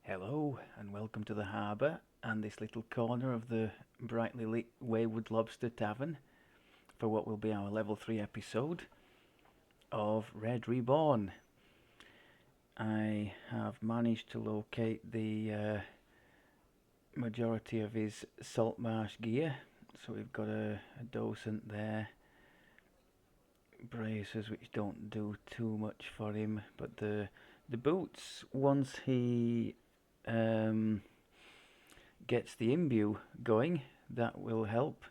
Hello and welcome to the harbour and this little corner of the brightly lit Wayward Lobster Tavern for what will be our level 3 episode of Reborn. I have managed to locate the majority of his salt marsh gear. So we've got a docent there, braces which don't do too much for him, but the boots, once he gets the imbue going, that will help.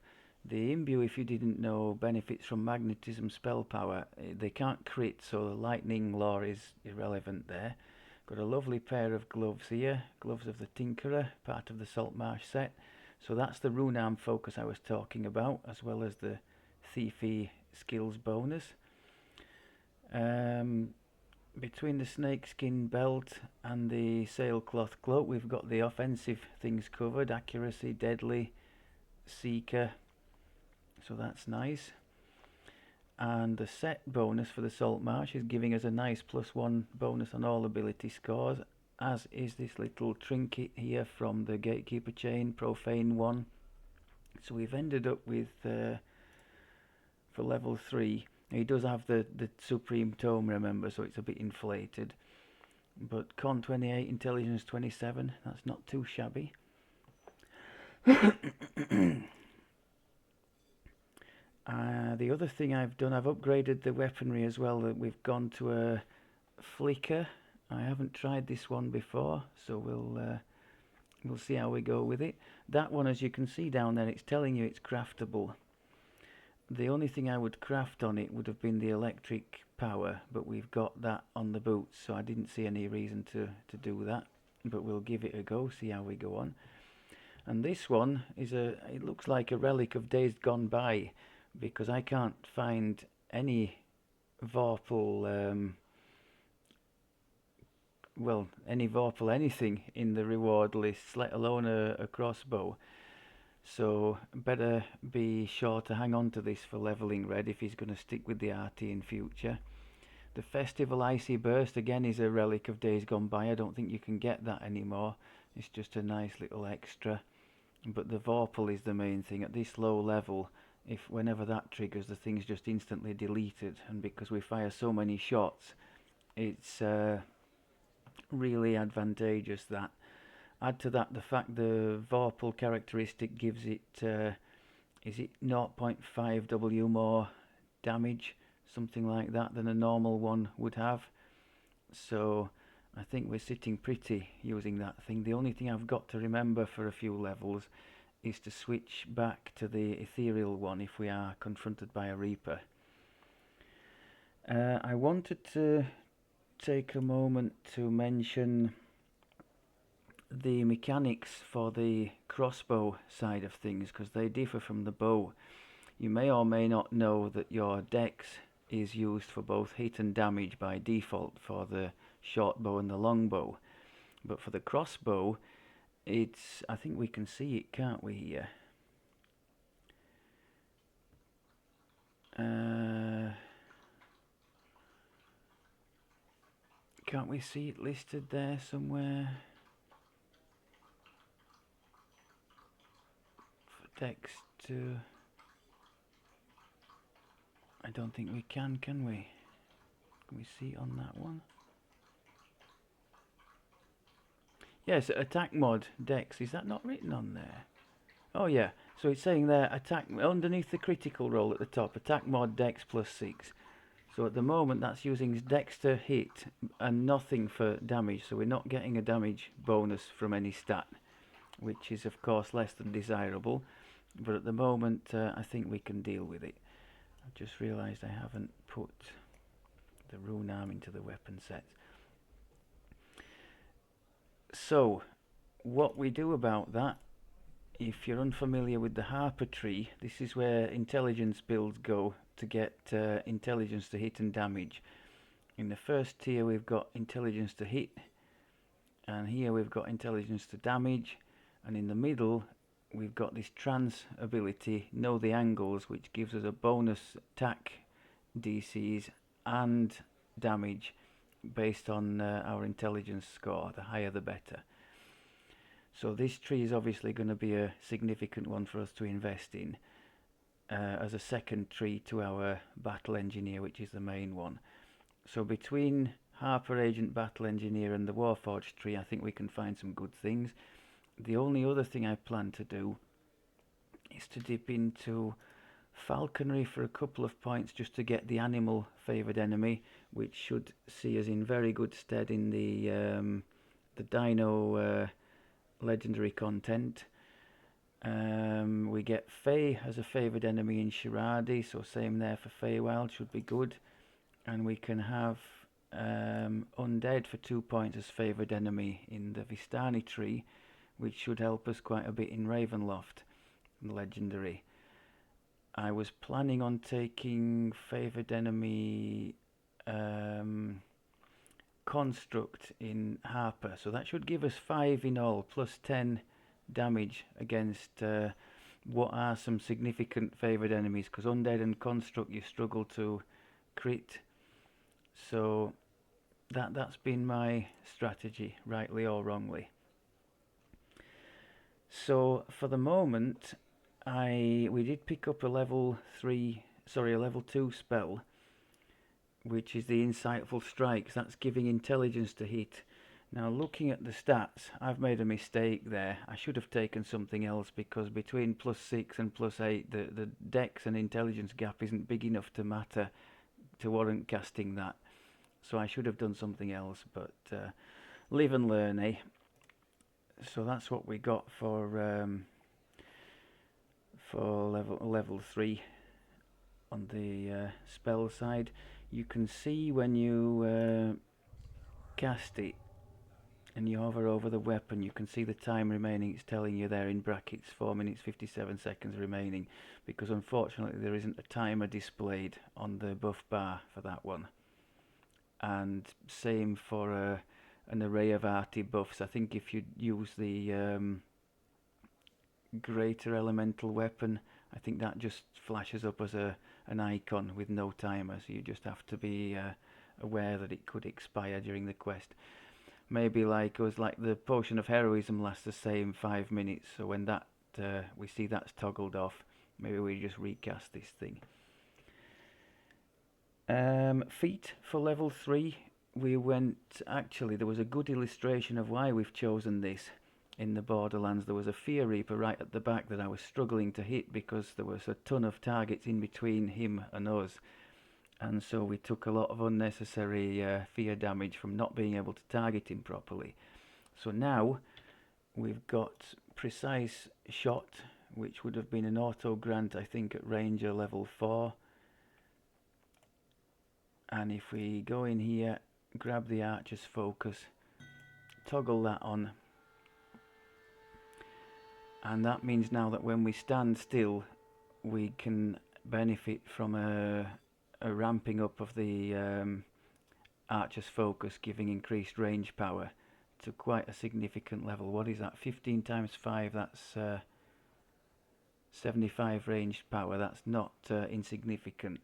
The imbue, if you didn't know, benefits from magnetism spell power. They can't crit, so the lightning law is irrelevant there. Got a lovely pair of gloves here, gloves of the Tinkerer, part of the Saltmarsh set. So that's the rune arm focus I was talking about, as well as the thiefy skills bonus. Between the snakeskin belt and the sailcloth cloak, we've got the offensive things covered: accuracy, deadly, seeker, so that's nice. And the set bonus for the Saltmarsh is giving us a nice +1 bonus on all ability scores, as is this little trinket here from the Gatekeeper chain, Profane 1. So we've ended up with, for level 3, he does have the Supreme Tome, remember, so it's a bit inflated. But Con 28, Intelligence 27, that's not too shabby. The other thing I've done, I've upgraded the weaponry as well. We've gone to a flicker. I haven't tried this one before, so we'll see how we go with it. That one, as you can see down there, it's telling you it's craftable. The only thing I would craft on it would have been the electric power, but we've got that on the boots, so I didn't see any reason to do that. But we'll give it a go, see how we go on. And this one is it looks like a relic of days gone by, because I can't find any Vorpal, any Vorpal anything in the reward lists, let alone a crossbow. So better be sure to hang on to this for leveling red if he's going to stick with the Arti in future. The Festival Icy Burst again is a relic of days gone by. I don't think you can get that anymore. It's just a nice little extra. But the Vorpal is the main thing. At this low level, if whenever that triggers, the thing's just instantly deleted. And because we fire so many shots, it's really advantageous that. Add to that the fact the Vorpal characteristic gives it, is it 0.5W more damage, something like that, than a normal one would have. So I think we're sitting pretty using that thing. The only thing I've got to remember for a few levels is to switch back to the ethereal one if we are confronted by a Reaper. I wanted to take a moment to mention the mechanics for the crossbow side of things, because they differ from the bow. You may or may not know that your dex is used for both hit and damage by default for the short bow and the long bow, but for the crossbow, it's, I think we can see it, can't we, here? Can't we see it listed there somewhere? Dex to... I don't think we can we? Can we see it on that one? Yes, attack mod, Dex, is that not written on there? Oh yeah, so it's saying there, attack, underneath the critical roll at the top, attack mod Dex +6. So at the moment that's using Dex to hit and nothing for damage, so we're not getting a damage bonus from any stat, which is of course less than desirable. But at the moment, I think we can deal with it. I've just realised I haven't put the rune arm into the weapon set. So, what we do about that, if you're unfamiliar with the Harper tree, this is where intelligence builds go to get intelligence to hit and damage. In the first tier we've got intelligence to hit, and here we've got intelligence to damage, and in the middle we've got this trance ability, know the angles, which gives us a bonus attack DCs and damage based on our intelligence score. The higher the better. So this tree is obviously going to be a significant one for us to invest in as a second tree to our Battle Engineer, which is the main one. So between Harper Agent, Battle Engineer and the Warforged tree, I think we can find some good things. The only other thing I plan to do is to dip into Falconry for a couple of points just to get the animal favoured enemy, which should see us in very good stead in the Dino legendary content. We get Fey as a favoured enemy in Shiradi, so same there for Feywild, should be good. And we can have Undead for 2 points as favoured enemy in the Vistani tree, which should help us quite a bit in Ravenloft, legendary. I was planning on taking favoured enemy Construct in Harper, so that should give us 5 in all, plus 10 damage against what are some significant favoured enemies, because Undead and Construct you struggle to crit. So that's been my strategy, rightly or wrongly. So for the moment, we did pick up a level 2 spell, which is the Insightful Strikes. That's giving intelligence to hit. Now looking at the stats, I've made a mistake there. I should have taken something else, because between +6 and +8, the dex and intelligence gap isn't big enough to matter to warrant casting that. So I should have done something else, but live and learn, eh? So that's what we got for level 3 on the spell side. You can see when you cast it and you hover over the weapon, you can see the time remaining. It's telling you there in brackets 4 minutes 57 seconds remaining, because unfortunately there isn't a timer displayed on the buff bar for that one. And same for an array of Arti buffs. I think if you use the greater elemental weapon, I think that just flashes up as an icon with no timer, so you just have to be aware that it could expire during the quest. Maybe like the potion of heroism lasts the same 5 minutes, so when that we see that's toggled off, maybe we just recast this thing. Feat for level 3, we went, actually there was a good illustration of why we've chosen this in the Borderlands. There was a Fear Reaper right at the back that I was struggling to hit because there was a ton of targets in between him and us, and so we took a lot of unnecessary fear damage from not being able to target him properly. So now we've got Precise Shot, which would have been an auto grant I think at Ranger level 4. And if we go in here, grab the Archer's Focus, toggle that on, and that means now that when we stand still we can benefit from a ramping up of the Archer's Focus, giving increased range power to quite a significant level. What is that? 15 times 5, that's 75 ranged power. That's not insignificant.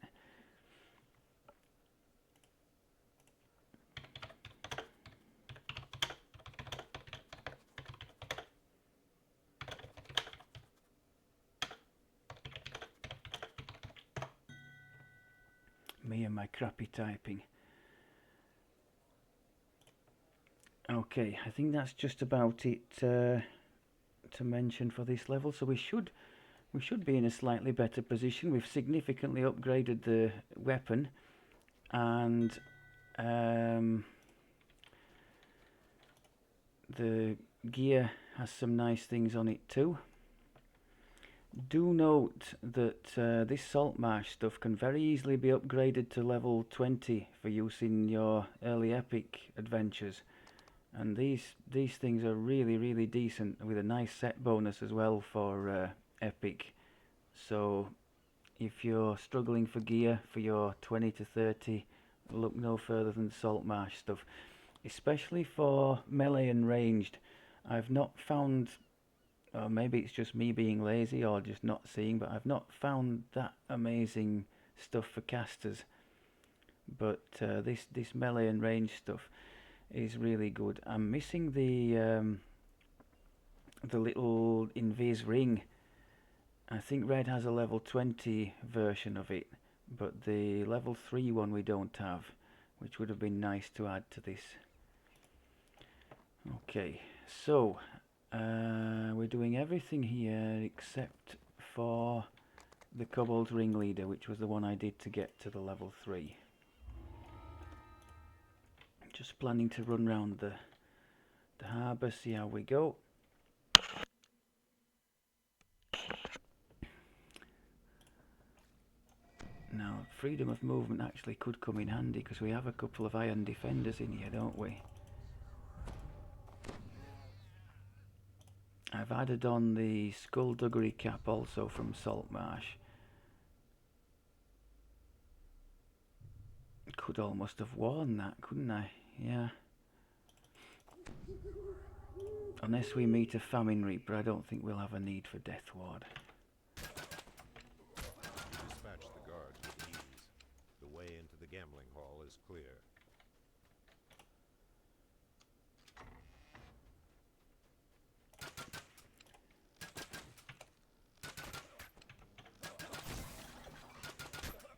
Me and my crappy typing. Okay, I think that's just about it to mention for this level. So we should be in a slightly better position. We've significantly upgraded the weapon, and the gear has some nice things on it too. Do note that this salt marsh stuff can very easily be upgraded to level 20 for use in your early epic adventures, and these things are really decent, with a nice set bonus as well for epic. So if you're struggling for gear for your 20 to 30, look no further than the salt marsh stuff, especially for melee and ranged. I've not found, or maybe it's just me being lazy or just not seeing, but I've not found that amazing stuff for casters. But this melee and range stuff is really good. I'm missing the the little invis ring. I think Red has a level 20 version of it, but the level 3 one we don't have, which would have been nice to add to this. Okay, so we're doing everything here except for the Kobold Ringleader, which was the one I did to get to the level 3. Just planning to run round the harbour, see how we go. Now, freedom of movement actually could come in handy because we have a couple of iron defenders in here, don't we? I've added on the skullduggery cap also from Saltmarsh. Could almost have worn that, couldn't I? Yeah. Unless we meet a Famine Reaper, I don't think we'll have a need for Death Ward. Dispatch the guards with ease. The way into the gambling hall is clear.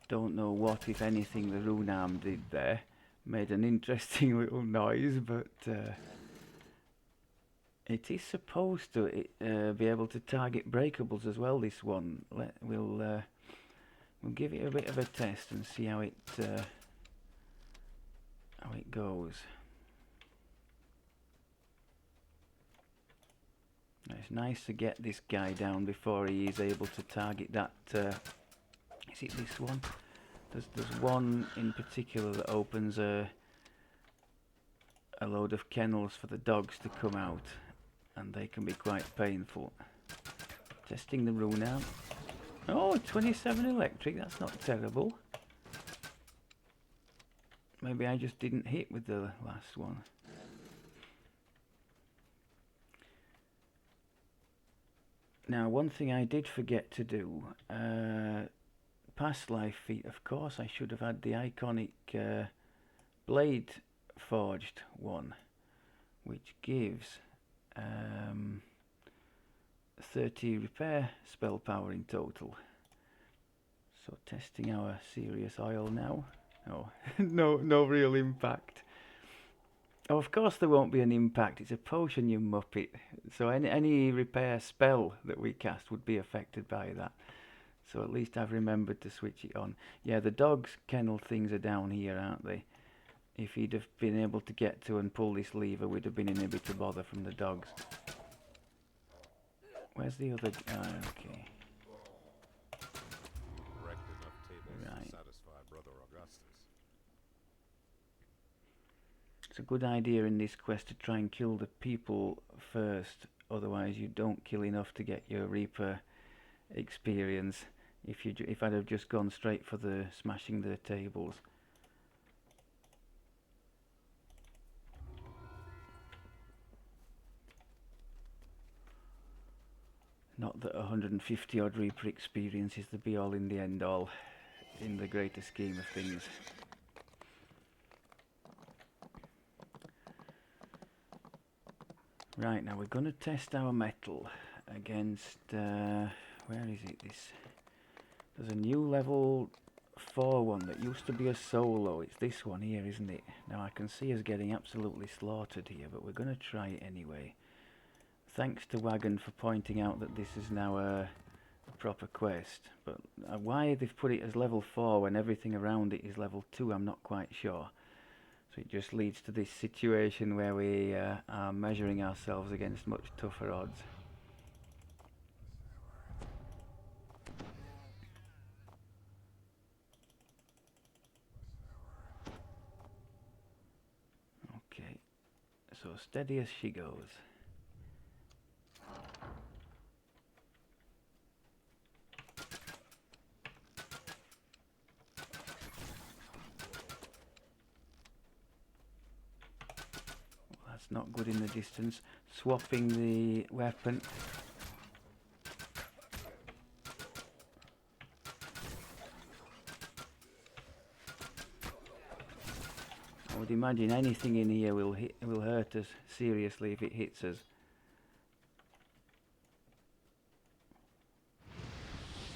Don't know what, if anything, the rune arm did there. Made an interesting little noise, but it is supposed to be able to target breakables as well, this one. We'll give it a bit of a test and see how it goes. It's nice to get this guy down before he is able to target that. Is it this one? There's one in particular that opens a load of kennels for the dogs to come out, and they can be quite painful. Testing the rune out. Oh, 27 electric, that's not terrible. Maybe I just didn't hit with the last one. Now, one thing I did forget to do, past life feat, of course, I should have had the iconic blade forged one, which gives 30 repair spell power in total. So testing our serious oil now. Oh, no real impact. Oh, of course there won't be an impact. It's a potion, you muppet. So any repair spell that we cast would be affected by that. So at least I've remembered to switch it on. Yeah, the dog's kennel things are down here, aren't they? If he'd have been able to get to and pull this lever, we'd have been in a bit of bother from the dogs. Where's the other? Okay. Wrecked enough tables Right. to satisfy Brother Augustus. It's a good idea in this quest to try and kill the people first. Otherwise, you don't kill enough to get your Reaper experience. If I'd have just gone straight for the smashing the tables. Not that 150 odd Reaper experience is the be all in the end all in the greater scheme of things. Right, now we're going to test our metal against where is it? There's a new level 4 one that used to be a solo. It's this one here, isn't it? Now I can see us getting absolutely slaughtered here, but we're going to try it anyway. Thanks to Wagon for pointing out that this is now a proper quest. But why they've put it as level 4 when everything around it is level 2, I'm not quite sure. So it just leads to this situation where we are measuring ourselves against much tougher odds. Okay, so steady as she goes. That's not good in the distance. Swapping the weapon. I would imagine anything in here will hurt us seriously if it hits us.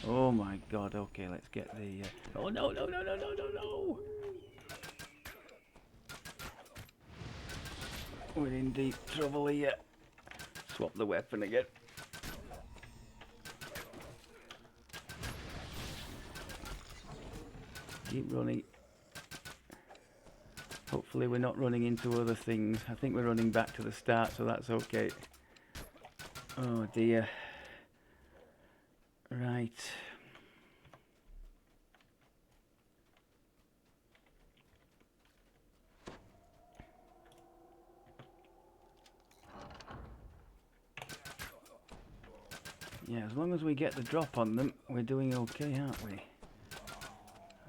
Oh my god, okay, let's get the... Oh no, no, no, no, no, no, no! We're in deep trouble here. Swap the weapon again. Keep running. Hopefully we're not running into other things. I think we're running back to the start, so that's okay. Oh dear. Right. Yeah, as long as we get the drop on them, we're doing okay, aren't we? And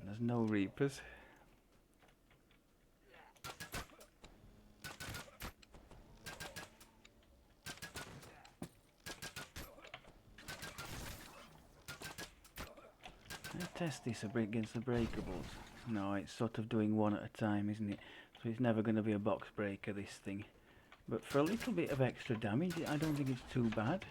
there's no Reapers. Let's test this a bit against the breakables. No, it's sort of doing one at a time, isn't it? So it's never going to be a box breaker, this thing. But for a little bit of extra damage, I don't think it's too bad.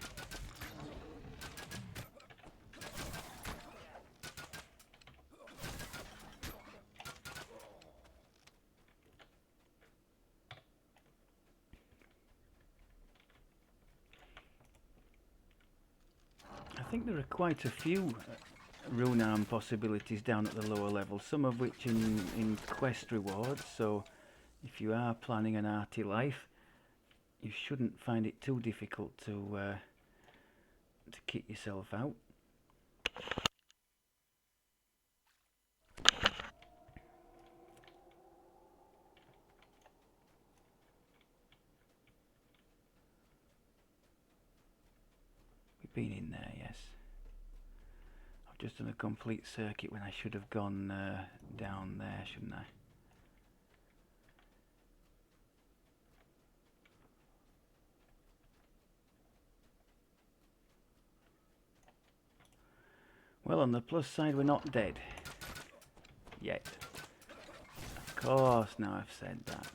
I think there are quite a few rune arm possibilities down at the lower level, some of which in quest rewards, so if you are planning an arty life, you shouldn't find it too difficult to kit yourself out. We've been in there, yes. I've just done a complete circuit when I should have gone down there, shouldn't I? Well, on the plus side, we're not dead. Yet. Of course, now I've said that.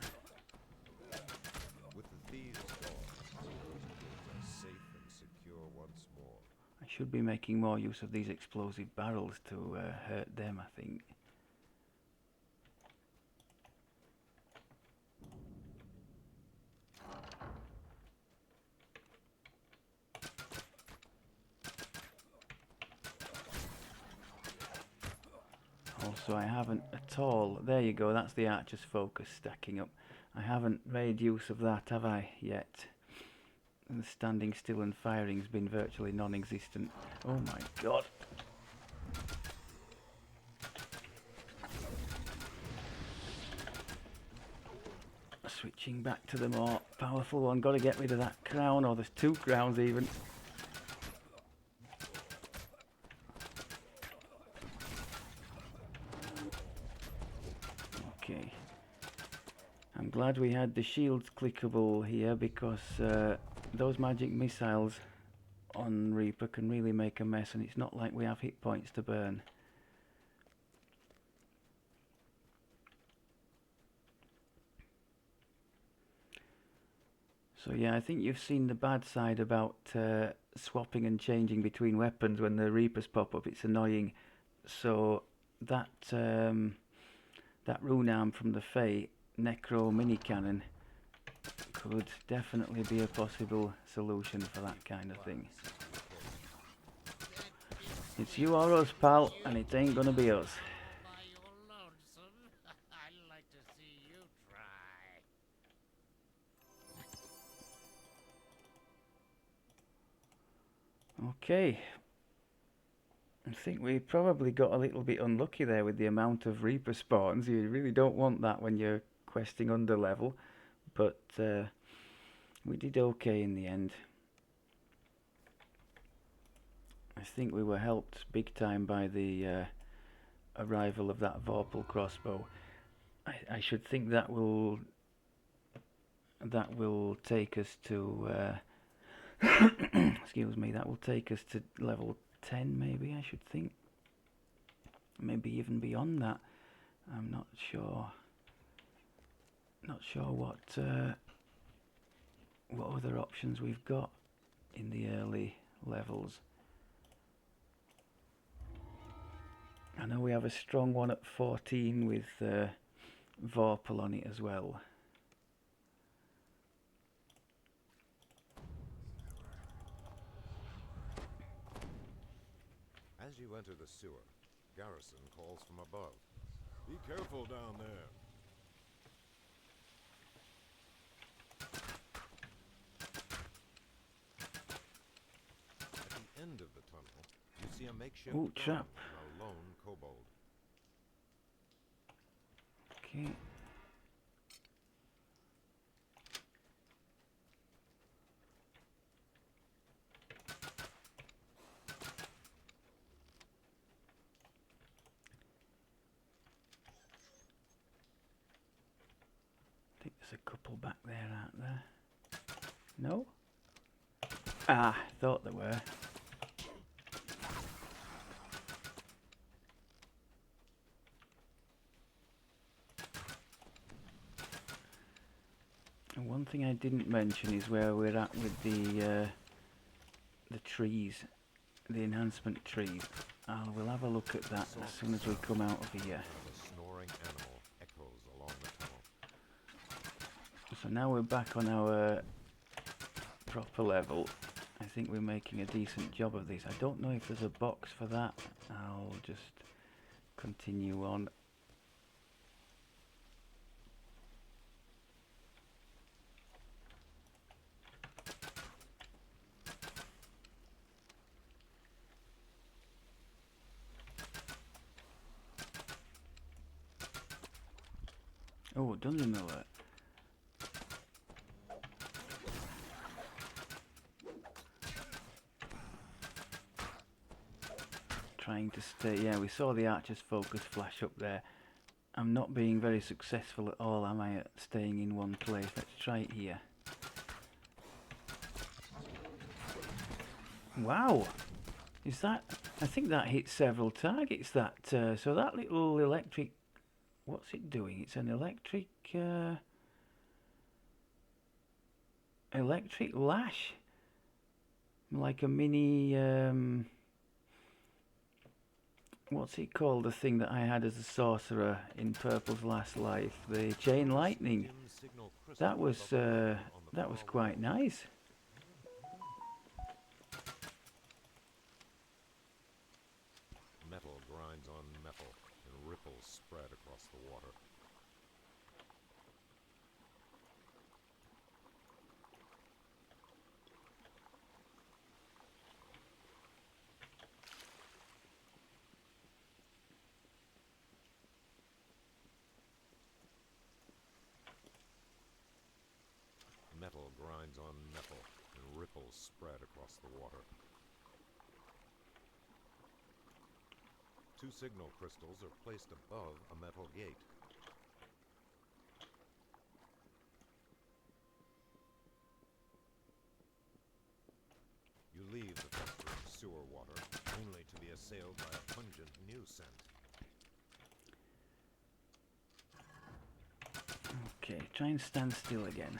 With the thieves gone, we are safe and secure once more. I should be making more use of these explosive barrels to hurt them, I think. Also, I haven't at all... There you go, that's the archer's focus stacking up. I haven't made use of that, have I, yet? And the standing still and firing's been virtually non-existent. Oh my god. Switching back to the more powerful one. Got to get rid of that crown, or there's two crowns even. Okay. I'm glad we had the shields clickable here, because those magic missiles on Reaper can really make a mess, and it's not like we have hit points to burn. So yeah, I think you've seen the bad side about swapping and changing between weapons when the Reapers pop up. It's annoying. So that that rune arm from the Fae, Necro mini cannon, could definitely be a possible solution for that kind of thing. It's you or us, pal, and it ain't gonna be us. Okay. I think we probably got a little bit unlucky there with the amount of Reaper spawns. You really don't want that when you're questing under level, but we did okay in the end. I think we were helped big time by the arrival of that Vorpal crossbow. I should think that will take us to excuse me, that will take us to level 10 maybe, I should think. Maybe even beyond that. I'm not sure. Not sure what other options we've got in the early levels. I know we have a strong one at 14 with Vorpal on it as well. As you enter the sewer, Garrison calls from above. Be careful down there. At the end of the tunnel, you see a makeshift Ooh, guard trap. and a lone kobold. Okay. I think there's a couple back there, aren't there? No? Ah, thought there were. And one thing I didn't mention is where we're at with the trees, the enhancement trees. We'll have a look at that as soon as we come out of here. A snoring animal echoes along the tunnel. So now we're back on our proper level. I think we're making a decent job of this. I don't know if there's a box for that. I'll just continue on. Oh, dungeon alert. Trying to stay, yeah, we saw the archer's focus flash up there. I'm not being very successful at all, am I, at staying in one place? Let's try it here. Wow! Is that... I think that hit several targets, that... so that little electric... What's it doing? It's an electric... electric lash? Like a mini... what's it called? The thing that I had as a sorcerer in Purple's last life? The chain lightning. That was quite nice. Metal grinds on metal, and ripples spread across the water. Metal grinds on metal, and ripples spread across the water. 2 signal crystals are placed above a metal gate. You leave the festering sewer water, only to be assailed by a pungent new scent. Okay, try and stand still again.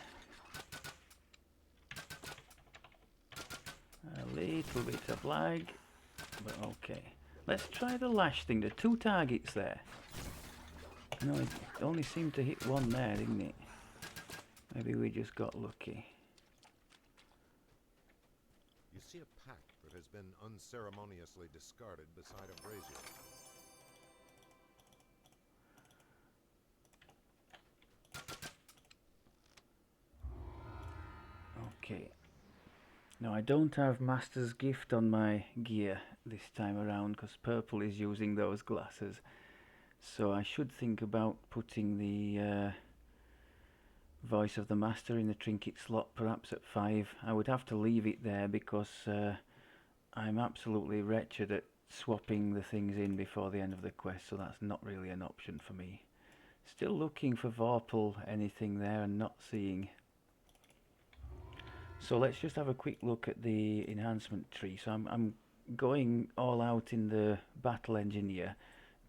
A little bit of lag, but okay. Let's try the lash thing. There are 2 targets there. No, it only seemed to hit one there, didn't it? Maybe we just got lucky. You see a pack that has been unceremoniously discarded beside a brazier. Okay. Now I don't have Master's Gift on my gear this time around because Purple is using those glasses. So I should think about putting the Voice of the Master in the trinket slot, perhaps at 5. I would have to leave it there because I'm absolutely wretched at swapping the things in before the end of the quest, so that's not really an option for me. Still looking for Vorpal anything there and not seeing. So let's just have a quick look at the enhancement tree. So I'm going all out in the battle engineer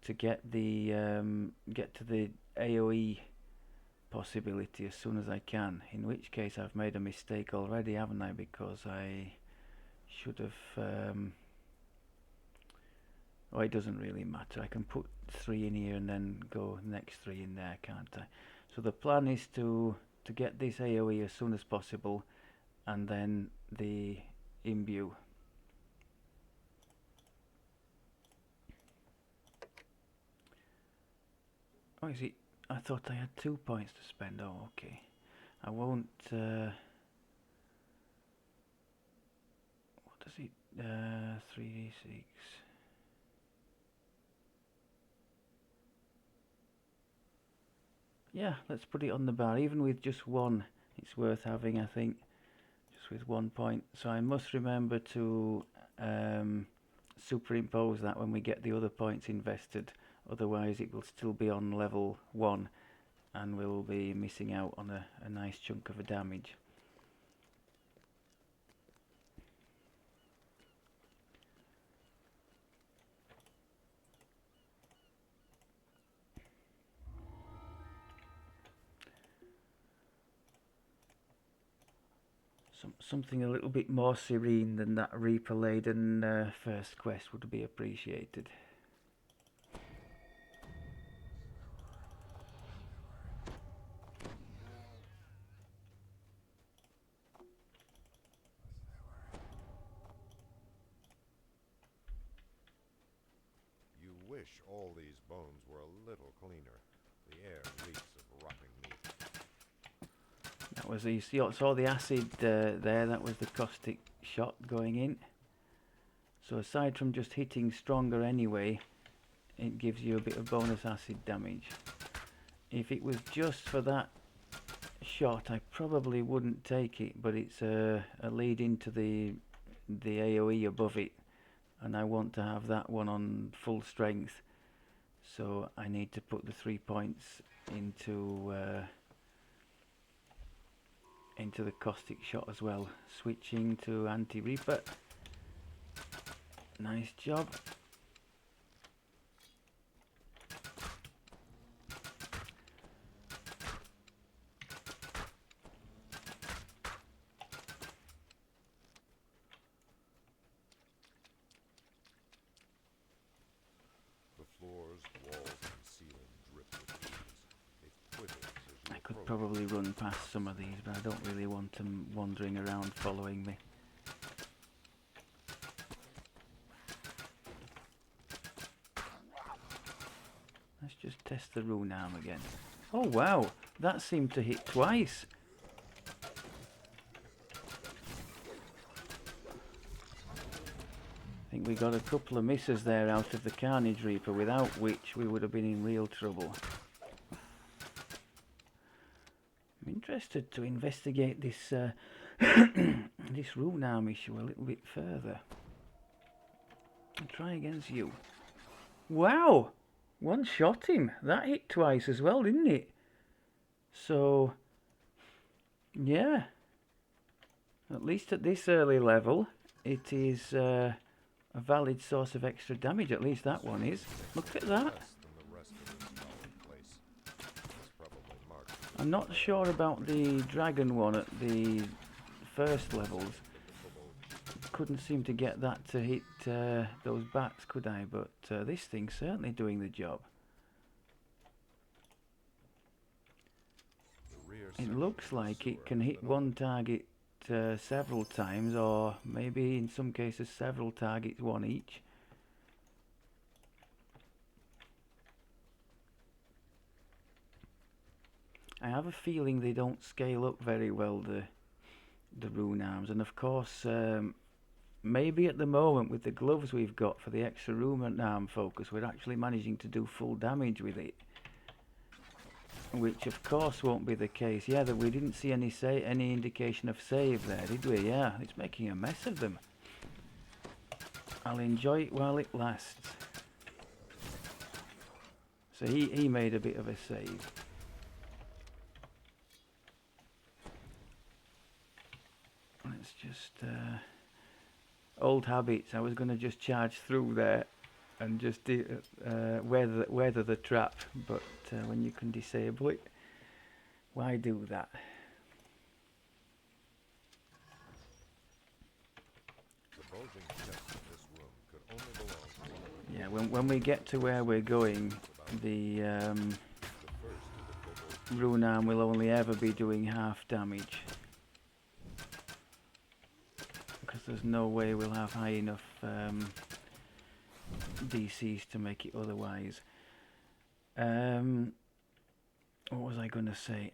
to get the get to the AoE possibility as soon as I can. In which case I've made a mistake already, haven't I? Because I should have Oh, it doesn't really matter. I can put 3 in here and then go next 3 in there, can't I? So the plan is to get this AoE as soon as possible, and then the imbue. Oh, is it? I thought I had 2 points to spend. Oh, okay. I won't. What does it? 3d6. Yeah, let's put it on the bar. Even with just one, it's worth having, I think. Just with 1 point. So I must remember to superimpose that when we get the other points invested. Otherwise, it will still be on level 1, and we'll be missing out on a nice chunk of a damage. Something a little bit more serene than that Reaper-laden first quest would be appreciated. You wish all these bones were a little cleaner. The air reeks of rotting meat. That was you saw the acid there. That was the caustic shot going in. So aside from just hitting stronger anyway, it gives you a bit of bonus acid damage. If it was just for that shot, I probably wouldn't take it, but it's a lead into the AoE above it, and I want to have that one on full strength, so I need to put the 3 points into the caustic shot as well. Switching to anti-Reaper. Nice job. The floors, walls, and ceiling drip with ooze. It quivers as you I could approach. probably run past some of these, but I don't really want them wandering around following me. Let's just test the rune arm again. Oh wow, that seemed to hit twice. I think we got a couple of misses there out of the Carnage Reaper, without which we would have been in real trouble. I'm interested to investigate this this rune arm issue a little bit further. I'll try against you. Wow! One shot him. That hit twice as well, didn't it? So, yeah. At least at this early level, it is a valid source of extra damage. At least that one is. Look at that. Less than the rest of this solid place. It's probably marked. I'm not sure about the dragon one at the first levels. Couldn't seem to get that to hit those bats, could I? But this thing's certainly doing the job. The rear It section looks of the like it sewer can has hit been one opened. target several times, or maybe in some cases several targets, one each. I have a feeling they don't scale up very well, the rune arms, and of course maybe at the moment with the gloves we've got for the extra rune arm focus, we're actually managing to do full damage with it, which of course won't be the case. Yeah, that we didn't see any indication of save there, did we? Yeah, it's making a mess of them. I'll enjoy it while it lasts. So he made a bit of a save. Let's just old habits. I was going to just charge through there and just weather the trap, but when you can disable it, why do that? The bulging chest in this room could only belong to one of the Yeah, when we get to where we're going, the The first of the kobolds rune arm will only ever be doing half damage. Because there's no way we'll have high enough DCs to make it otherwise. What was I going to say?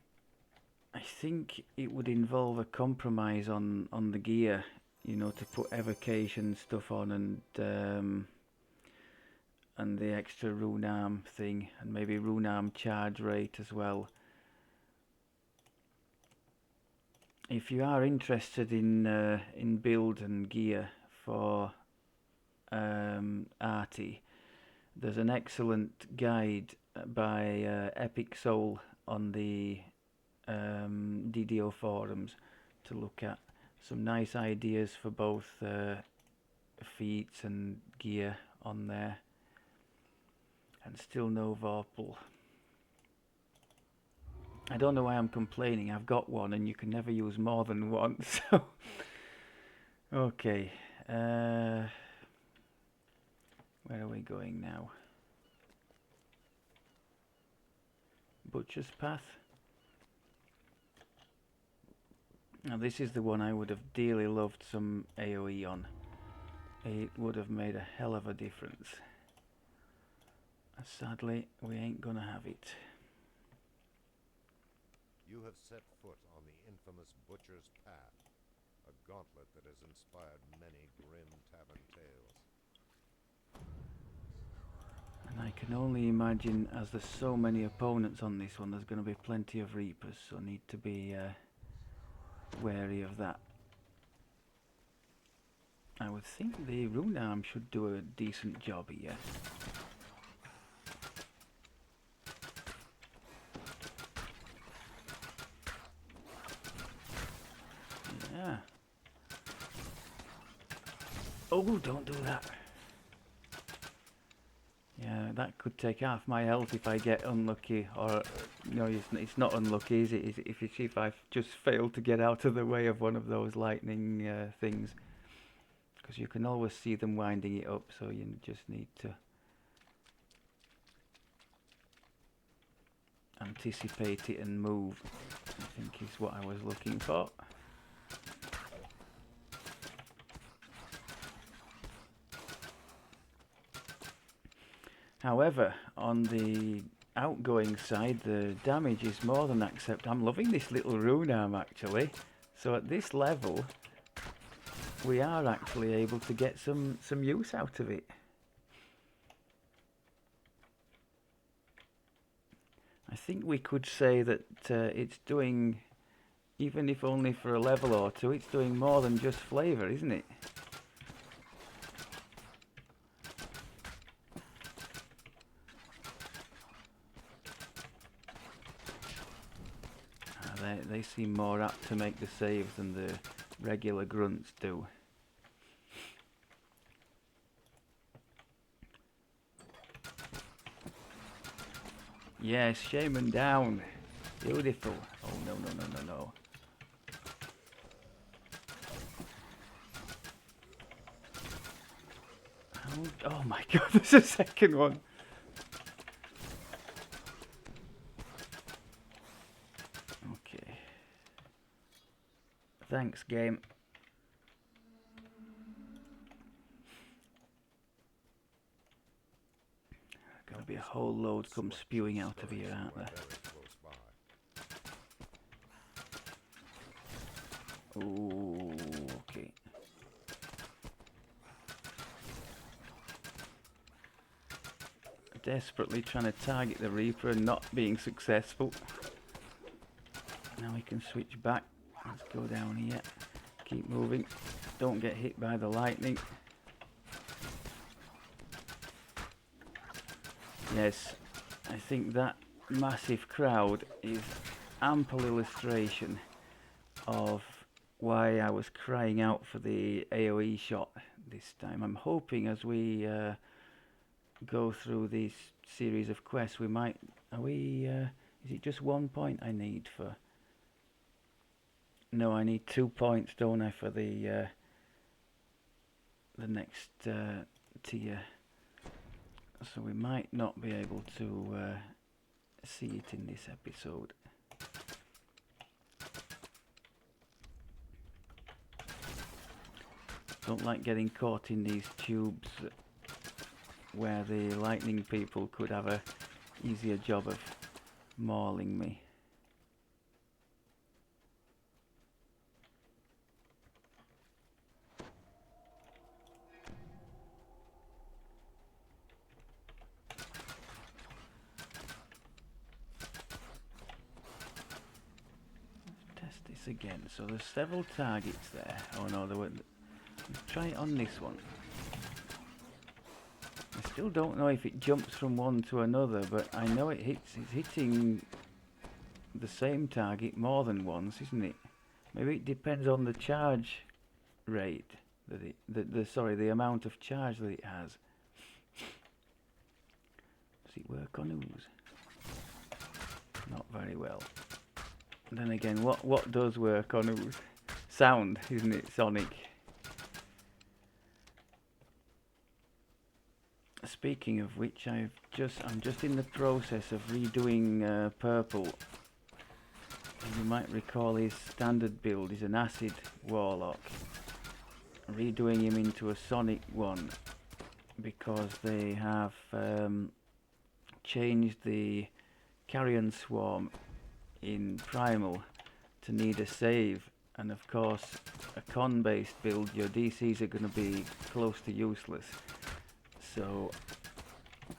I think it would involve a compromise on the gear, you know, to put evocation stuff on and the extra rune arm thing, and maybe rune arm charge rate as well. If you are interested in build and gear for Arti, there's an excellent guide by Epic Soul on the DDO forums to look at. Some nice ideas for both feats and gear on there. And still no Vorpal. I don't know why I'm complaining. I've got one and you can never use more than one. So okay. Where are we going now? Butcher's Path. Now this is the one I would have dearly loved some AoE on. It would have made a hell of a difference. Sadly, we ain't gonna have it. You have set foot on the infamous Butcher's Path, a gauntlet that has inspired many grim tavern tales. And I can only imagine, as there's so many opponents on this one, there's going to be plenty of Reapers, so need to be wary of that. I would think the rune arm should do a decent job here. Yeah. Oh, don't do that. Yeah, that could take half my health if I get unlucky, or no, it's not unlucky, is it? If I've just failed to get out of the way of one of those lightning things, because you can always see them winding it up, so you just need to anticipate it and move, I think is what I was looking for. However, on the outgoing side, the damage is more than acceptable. I'm loving this little rune arm actually. So at this level, we are actually able to get some use out of it. I think we could say that it's doing, even if only for a level or two, it's doing more than just flavour, isn't it? They seem more apt to make the saves than the regular grunts do. Yes, Shaman down. Beautiful. Oh no, no, no, no, no. Oh my god, there's a second one. Okay. Thanks, game. Gonna be a whole load come spewing out of here, aren't there? Ooh, okay. Desperately trying to target the Reaper and not being successful. Now we can switch back. Let's go down here. Keep moving. Don't get hit by the lightning. Yes, I think that massive crowd is ample illustration of why I was crying out for the AoE shot this time. I'm hoping as we go through this series of quests, we might... is it just 1 point I need for... No, I need 2 points, don't I, for the next tier. So we might not be able to see it in this episode. Don't like getting caught in these tubes where the lightning people could have a easier job of mauling me. Let's test this again. So there's several targets there. Oh no, there were. Let's try it on this one. I still don't know if it jumps from one to another, but I know it's hitting the same target more than once, isn't it? Maybe it depends on the charge rate that the amount of charge that it has. Does it work on ooze? Not very well. Then again, what does work on ooze? Sound, isn't it, Sonic? Speaking of which, I'm just in the process of redoing Purple. You might recall his standard build is an acid warlock. Redoing him into a Sonic one because they have changed the carrion swarm in Primal to need a save, and of course a con based build your DCs are going to be close to useless, so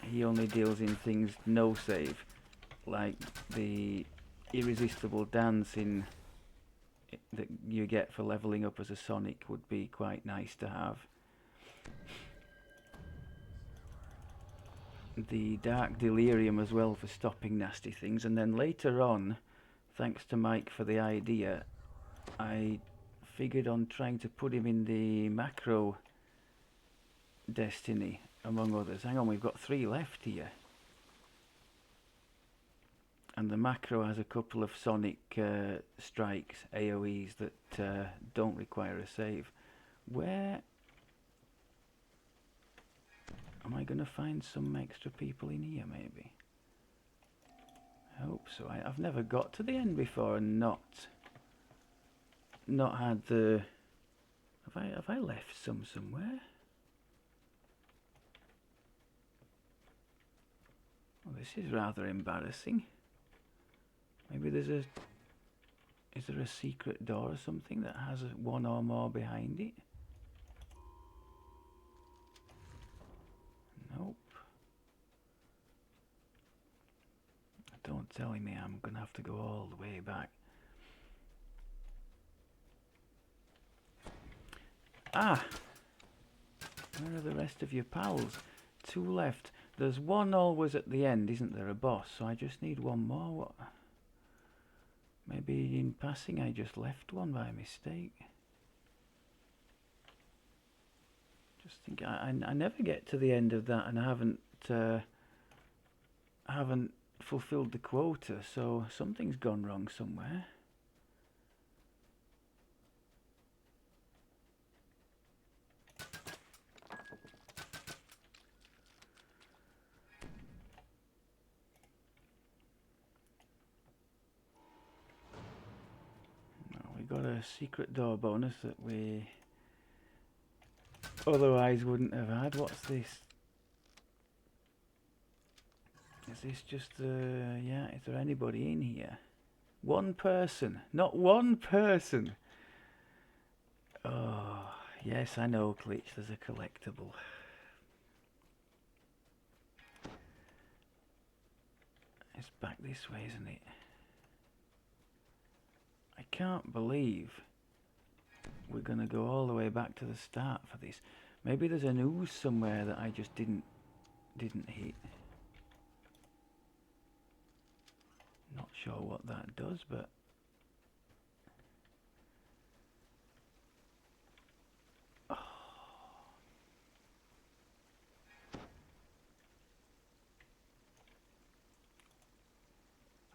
he only deals in things no save, like the irresistible dance in that you get for leveling up as a Sonic would be quite nice to have. The Dark Delirium as well for stopping nasty things, and then later on, thanks to Mike for the idea, I figured on trying to put him in the Macro Destiny, among others. Hang on, we've got 3 left here. And the Macro has a couple of Sonic strikes, AoEs, that don't require a save. Where am I going to find some extra people in here, maybe? I hope so. I've never got to the end before and not had the... Have I left some somewhere? Well, this is rather embarrassing. Maybe there's a... Is there a secret door or something that has one or more behind it? Nope. Don't tell me I'm going to have to go all the way back. Ah! Where are the rest of your pals? 2 left. There's one always at the end, isn't there? A boss. So I just need one more. What? Maybe in passing I just left one by mistake. Just think I never get to the end of that, and I haven't fulfilled the quota, so something's gone wrong somewhere. We got a secret door bonus that we otherwise wouldn't have had. What's this? Is this just yeah, is there anybody in here? One person. Not one person. Oh, yes, I know, Glitch, there's a collectible. It's back this way, isn't it? I can't believe we're going to go all the way back to the start for this. Maybe there's an ooze somewhere that I just didn't hit. Not sure what that does, but oh.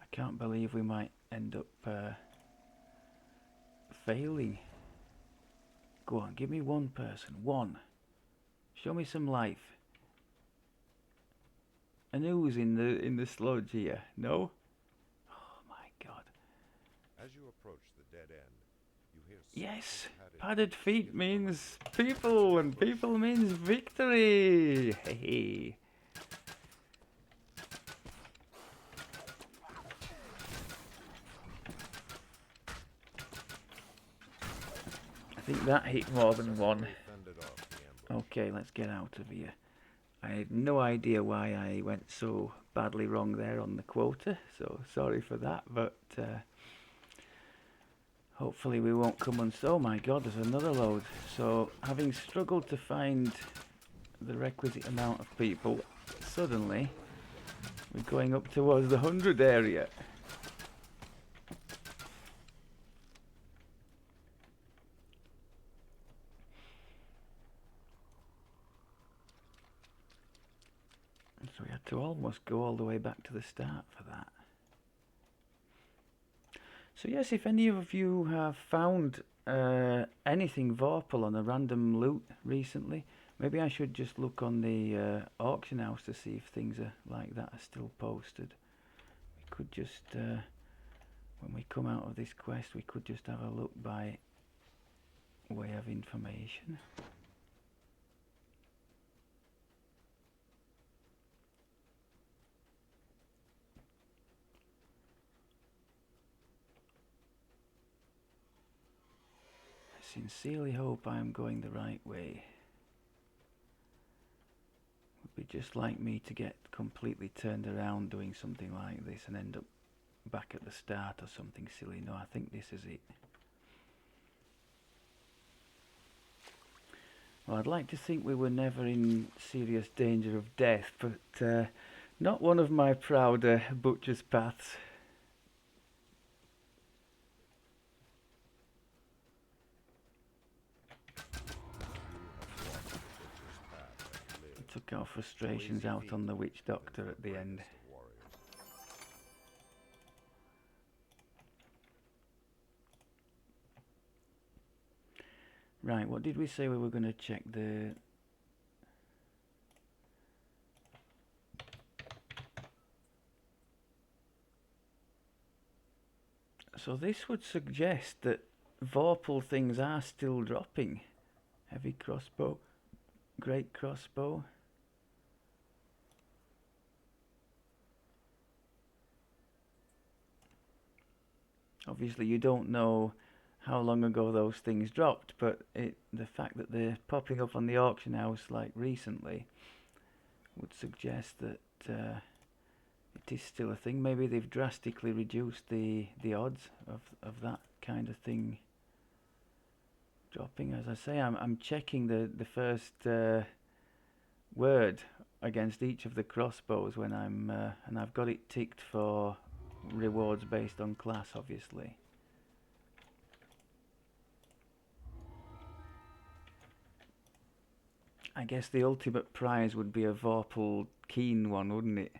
I can't believe we might end up failing. Go on, give me one person. One. Show me some life. an ooze in the sludge here. No? Oh my god. As you approach the dead end, you hear Yes! softly Padded feet skidding behind means you. people, and people means victory! Hey. I think that hit more than one. Successfully fended off the ambush. Okay, let's get out of here. I had no idea why I went so badly wrong there on the quota, so sorry for that, but hopefully we won't come on. Oh my god, there's another load. So, having struggled to find the requisite amount of people, suddenly we're going up towards the 100 area. So we had to almost go all the way back to the start for that. So yes, if any of you have found anything Vorpal on a random loot recently, maybe I should just look on the auction house to see if things are like that are still posted. We could just, when we come out of this quest, we could just have a look by way of information. I sincerely hope I am going the right way. It would be just like me to get completely turned around doing something like this and end up back at the start or something silly. No, I think this is it. Well, I'd like to think we were never in serious danger of death, but not one of my prouder butcher's paths. Took our frustrations out on the witch doctor at the end. Right, what did we say we were going to check the... So this would suggest that Vorpal things are still dropping. Heavy crossbow, great crossbow. Obviously you don't know how long ago those things dropped, but the fact that they're popping up on the auction house like recently would suggest that it is still a thing. Maybe they've drastically reduced the odds of that kind of thing dropping. As I say, I'm checking the first word against each of the crossbows when I'm and I've got it ticked for rewards based on class, obviously. I guess the ultimate prize would be a Vorpal keen one, wouldn't it?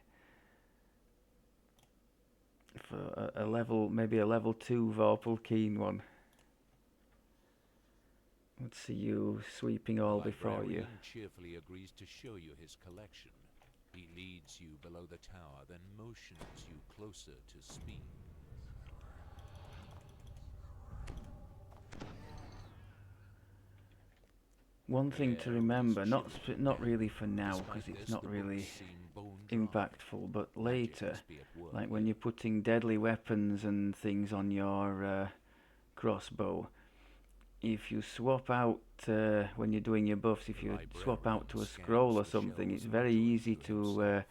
For a level, maybe a level 2 Vorpal keen one. Let's see you sweeping all before you. The librarian cheerfully agrees to show you his collection. He leads you below the tower, then motions you closer to speed. One thing to remember, not really for now, because it's not really impactful, but later, like when you're putting deadly weapons and things on your crossbow, if you swap out, when you're doing your buffs, if you swap out to a scroll or something, it's very easy to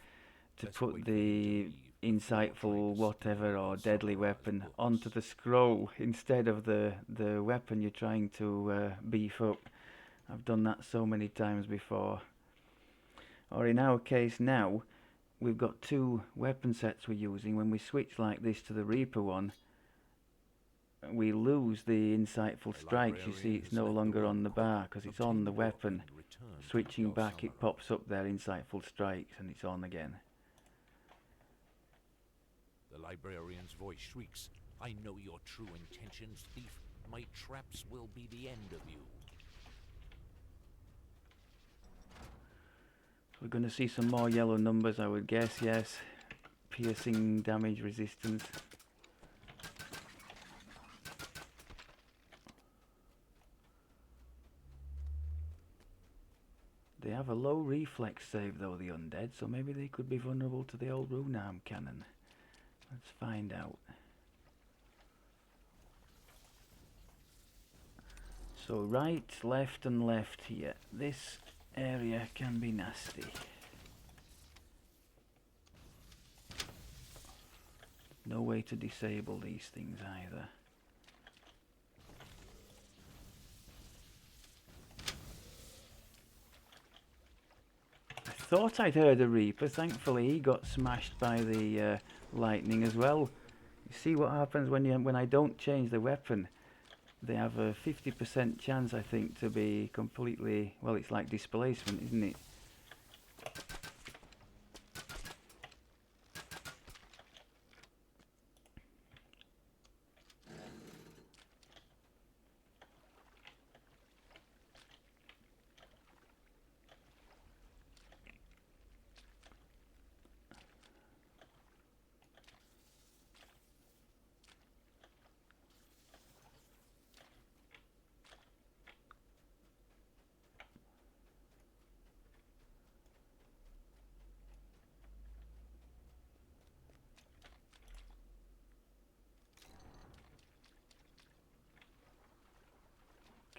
put the insightful whatever or deadly weapon onto the scroll instead of the weapon you're trying to beef up. I've done that so many times before. Or in our case now, we've got two weapon sets we're using. When we switch like this to the Reaper one, we lose the insightful strikes. You see it's no longer on the bar because it's on the weapon. Switching back, it pops up there, insightful strikes, and it's on again. The librarian's voice shrieks, "I know your true intentions, thief. My traps will be the end of you." We're going to see some more yellow numbers, I would guess, yes. Piercing damage resistance. They have a low reflex save though, the undead, so maybe they could be vulnerable to the old rune arm cannon. Let's find out. So right, left and left here. This area can be nasty. No way to disable these things either. I thought I'd heard a Reaper. Thankfully he got smashed by the lightning as well. You see what happens when I don't change the weapon? They have a 50% chance, I think, to be completely... Well, it's like displacement, isn't it?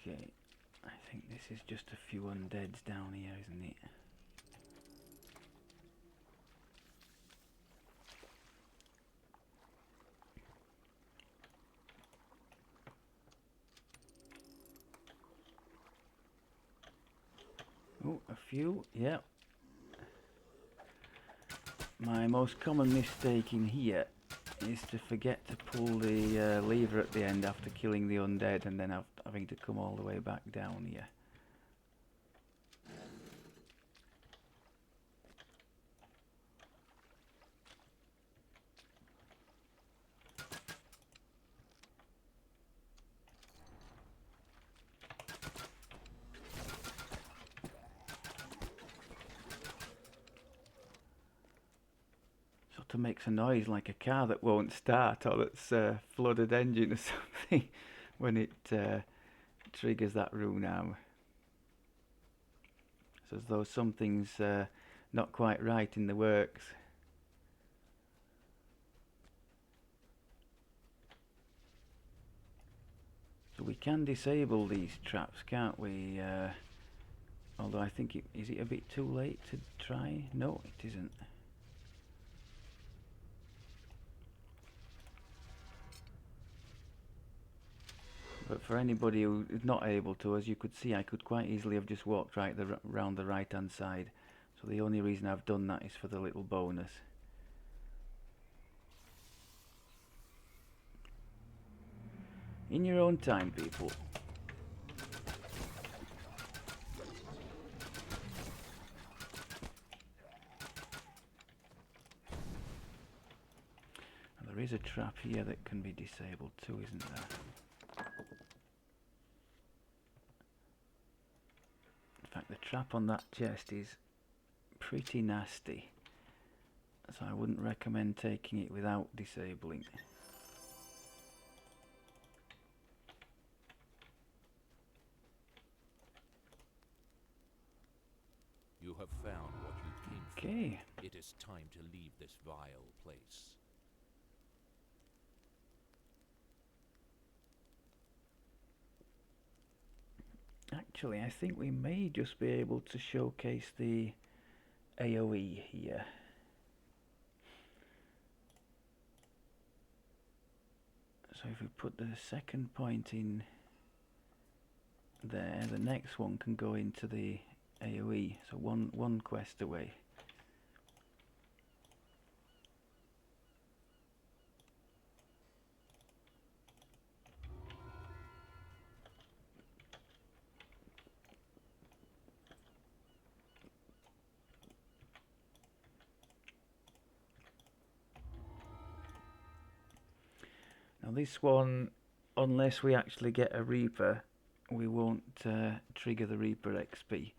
Okay, I think this is just a few undeads down here, isn't it? Oh, a few, yeah. My most common mistake in here is to forget to pull the lever at the end after killing the undead and then having to come all the way back down here. Sort of makes a noise like a car that won't start or that's flooded engine or something when it triggers that rune arm. It's as though something's not quite right in the works. So we can disable these traps, can't we? Although I think is it a bit too late to try? No, it isn't. But for anybody who is not able to, as you could see, I could quite easily have just walked right round the right hand side. So the only reason I've done that is for the little bonus. In your own time, people. And there is a trap here that can be disabled too, isn't there? In fact, the trap on that chest is pretty nasty, so I wouldn't recommend taking it without disabling. You have found what you came for. Okay. It is time to leave this vile place. Actually, I think we may just be able to showcase the AoE here. So if we put the second point in there, the next one can go into the AoE, so one quest away. Now this one, unless we actually get a Reaper, we won't trigger the Reaper XP.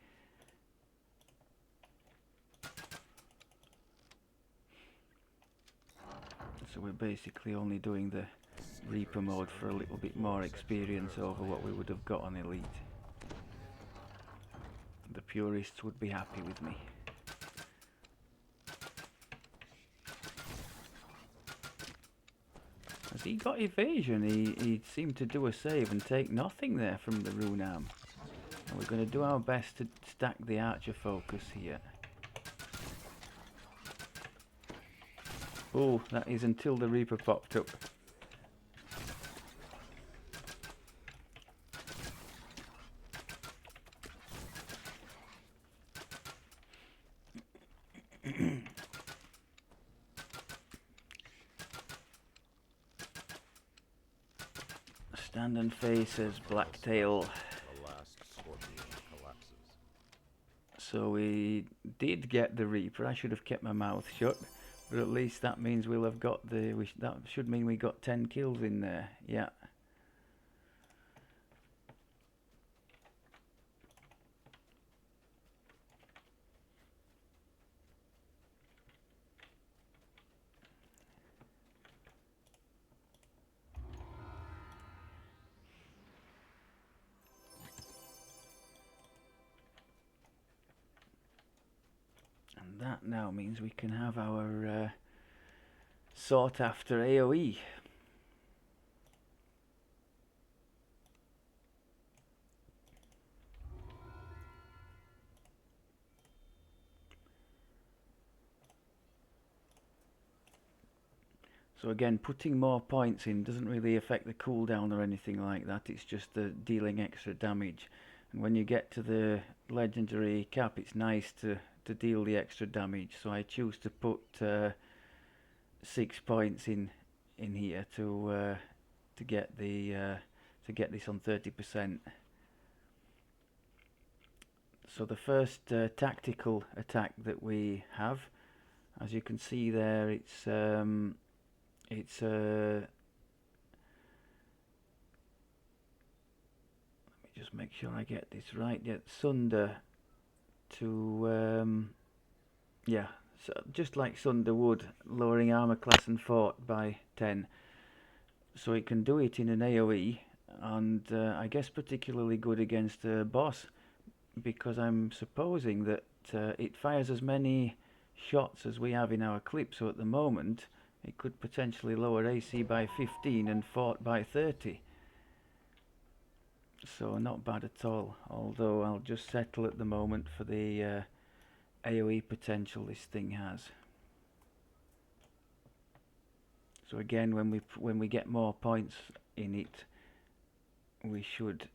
So we're basically only doing the Reaper mode for a little bit more experience over what we would have got on Elite. The purists would be happy with me. Has he got evasion? He seemed to do a save and take nothing there from the rune arm. And we're going to do our best to stack the archer focus here. Oh, that is until the Reaper popped up. Stand and face as Blacktail. The last scorpion collapses. So we did get the Reaper. I should have kept my mouth shut. But at least that means we'll have got the... that should mean we got 10 kills in there. Yeah. And that now means we can have our sought after AoE. So again, putting more points in doesn't really affect the cooldown or anything like that. It's just dealing extra damage. And when you get to the legendary cap, it's nice to deal the extra damage. So I choose to put 6 points in here to get this on 30%. So the first tactical attack that we have, as you can see there, it's let me just make sure I get this right. Yeah, Sunder to yeah, so just like Sunder would, lowering armor class and fort by 10. So it can do it in an AoE, and I guess particularly good against a boss, because I'm supposing that it fires as many shots as we have in our clip. So at the moment it could potentially lower AC by 15 and fort by 30. So not bad at all, although I'll just settle at the moment for the AoE potential this thing has. So again, when we get more points in it, we should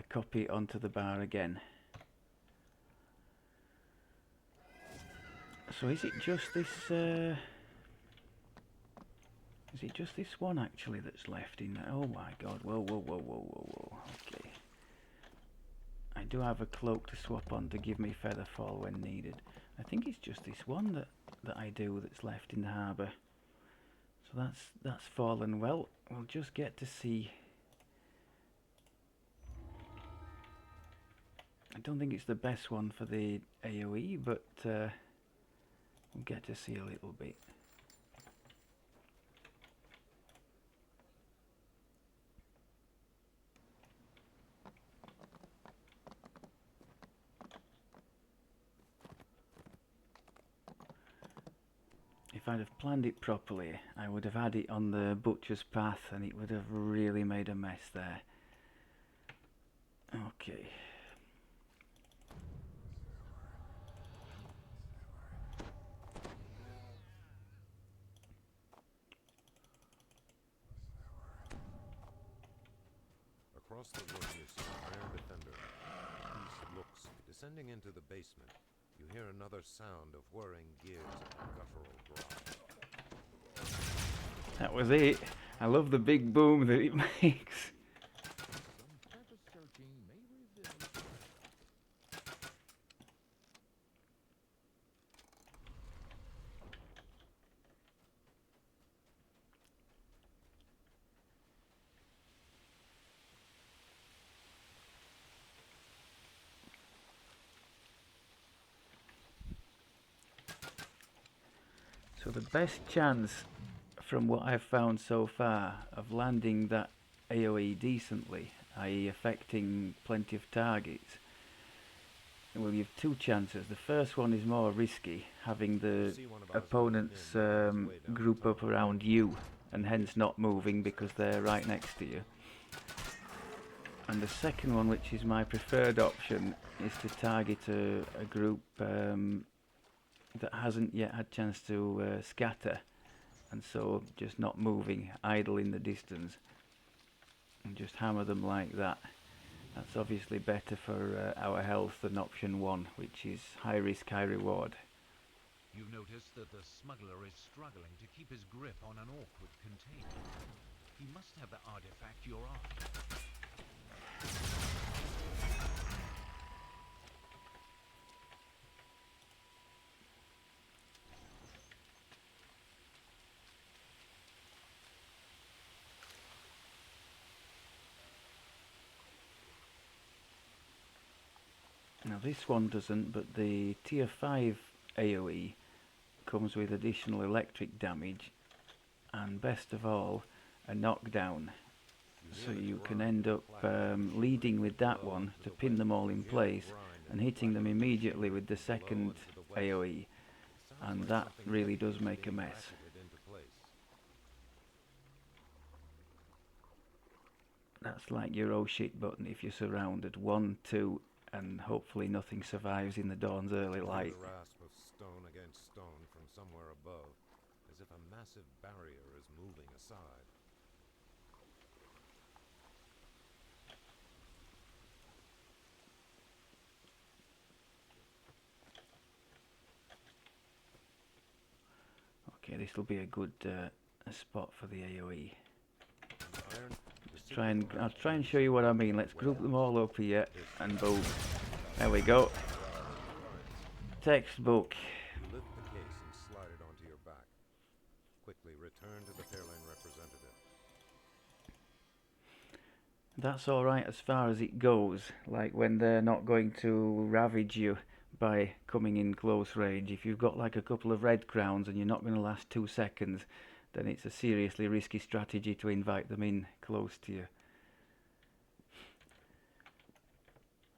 copy it onto the bar again. So is it just this one actually that's left in there? Oh my god, whoa. Okay. I do have a cloak to swap on to give me featherfall when needed. I think it's just this one that I do that's left in the harbour. So that's fallen well. We'll just get to see. I don't think it's the best one for the AoE, but we'll get to see a little bit. If I'd have planned it properly, I would have had it on the butcher's path and it would have really made a mess there. Okay. Across the room you see an Iron Defender. He looks. Descending into the basement, you hear another sound of whirring gears and guttural growls. That was it. I love the big boom that it makes. Some further searching may reveal. So the best chance from what I've found so far of landing that AoE decently, i.e. affecting plenty of targets, well, you've two chances. The first one is more risky, having the opponents group up around you and hence not moving because they're right next to you. And the second one, which is my preferred option, is to target a group that hasn't yet had chance to scatter, and so just not moving, idle in the distance, and just hammer them like that. That's obviously better for our health than option one, which is high risk, high reward. You notice that the smuggler is struggling to keep his grip on an awkward container. He must have the artifact you're after. Now this one doesn't, but the tier 5 AoE comes with additional electric damage and best of all a knockdown, so you can end up leading with that one to pin them all in place and hitting them immediately with the second AoE, and that really does make a mess. That's like your oh shit button if you're surrounded. 1, 2, and hopefully nothing survives in the dawn's early light. The rasp of stone against stone from somewhere above, as if a massive barrier is moving aside. Okay, this will be a good spot for the AoE. Iron, I'll try and show you what I mean. Let's group them all up here and boom. There we go. Textbook. you lift the case and slide it onto your back. Quickly return to the Fairlane representative. That's alright as far as it goes, like when they're not going to ravage you by coming in close range. If you've got like a couple of red crowns and you're not going to last 2 seconds, then it's a seriously risky strategy to invite them in close to you.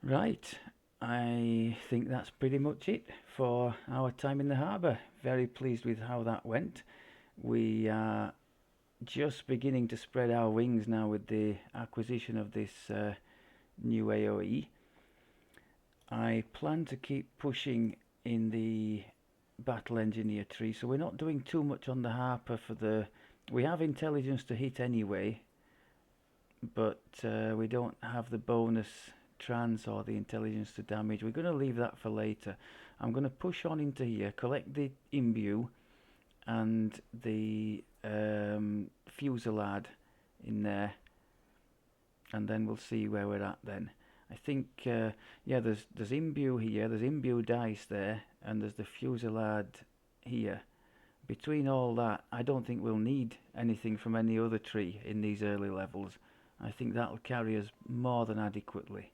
Right, I think that's pretty much it for our time in the harbour. Very pleased with how that went. We are just beginning to spread our wings now with the acquisition of this new AoE. I plan to keep pushing in the battle engineer tree, so we're not doing too much on the harper for the... We have intelligence to hit anyway, but we don't have the bonus trans or the intelligence to damage. We're going to leave that for later. I'm going to push on into here, collect the imbue and the fusillade in there, and then we'll see where we're at then. I think, yeah, there's imbue here, there's imbue dice there, and there's the fusillade here. Between all that, I don't think we'll need anything from any other tree in these early levels. I think that'll carry us more than adequately,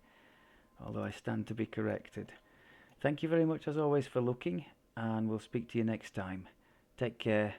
although I stand to be corrected. Thank you very much as always for looking, and we'll speak to you next time. Take care.